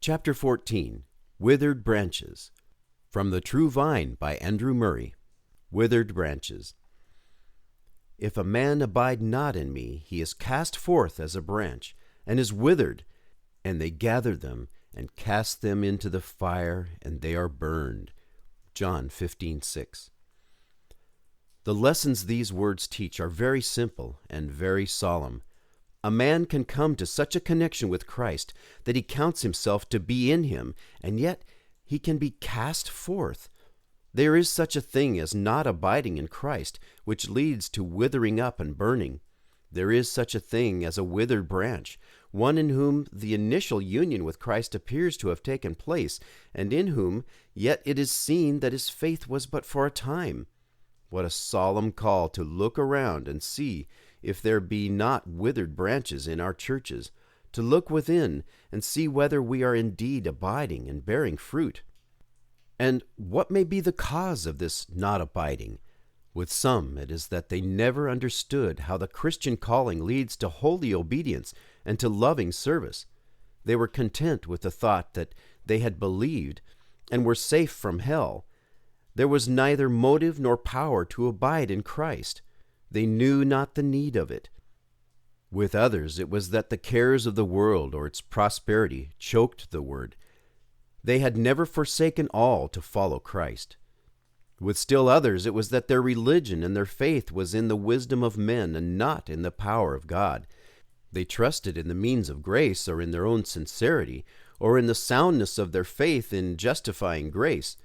Chapter 14, Withered Branches. From The True Vine by Andrew Murray. Withered Branches. If a man abide not in me, he is cast forth as a branch, and is withered, and they gather them, and cast them into the fire, and they are burned. John 15:6. The lessons these words teach are very simple and very solemn. A man can come to such a connection with Christ that he counts himself to be in him, and yet he can be cast forth. There is such a thing as not abiding in Christ, which leads to withering up and burning. There is such a thing as a withered branch, one in whom the initial union with Christ appears to have taken place, and in whom yet it is seen that his faith was but for a time. What a solemn call to look around and see if there be not withered branches in our churches, to look within and see whether we are indeed abiding and bearing fruit. And what may be the cause of this not abiding? With some it is that they never understood how the Christian calling leads to holy obedience and to loving service. They were content with the thought that they had believed and were safe from hell. There was neither motive nor power to abide in Christ. They knew not the need of it. With others, it was that the cares of the world or its prosperity choked the word. They had never forsaken all to follow Christ. With still others, it was that their religion and their faith was in the wisdom of men and not in the power of God. They trusted in the means of grace or in their own sincerity or in the soundness of their faith in justifying grace.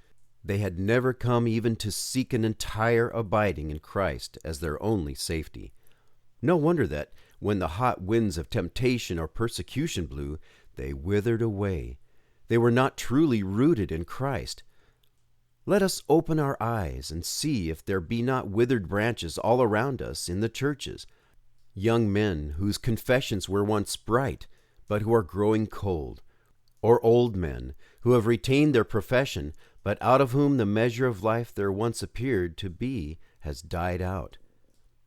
They had never come even to seek an entire abiding in Christ as their only safety. No wonder that, when the hot winds of temptation or persecution blew, they withered away. They were not truly rooted in Christ. Let us open our eyes and see if there be not withered branches all around us in the churches. Young men whose confessions were once bright, but who are growing cold. Or old men who have retained their profession, but out of whom the measure of life there once appeared to be has died out.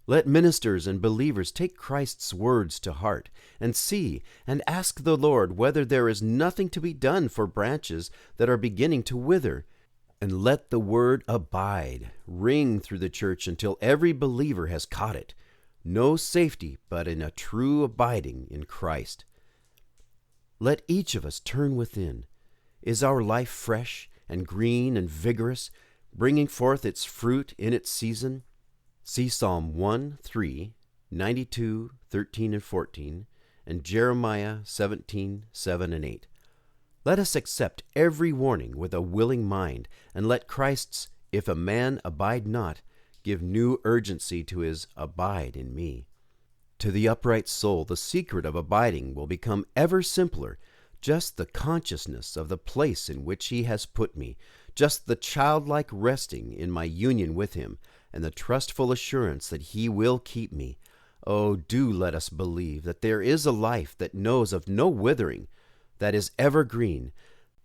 Let ministers and believers take Christ's words to heart, and see and ask the Lord whether there is nothing to be done for branches that are beginning to wither, and let the word abide ring through the church until every believer has caught it. No safety but in a true abiding in Christ. Let each of us turn within. Is our life fresh and green and vigorous, bringing forth its fruit in its season? See Psalm 1:3, 92, 13 and 14, and Jeremiah 17, 7 and 8. Let us accept every warning with a willing mind, and let Christ's "If a man abide not" give new urgency to his "Abide in me." To the upright soul, the secret of abiding will become ever simpler. Just the consciousness of the place in which he has put me, just the childlike resting in my union with him, and the trustful assurance that he will keep me. Oh, do let us believe that there is a life that knows of no withering, that is evergreen,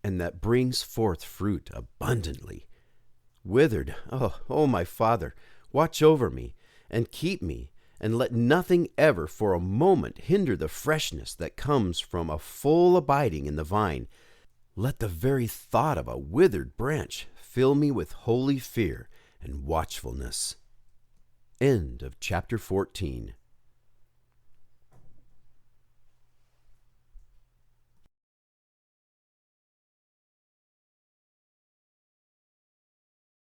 and that brings forth fruit abundantly. Withered, oh, my Father, watch over me, and keep me, and let nothing ever for a moment hinder the freshness that comes from a full abiding in the vine. Let the very thought of a withered branch fill me with holy fear and watchfulness. End of chapter 14.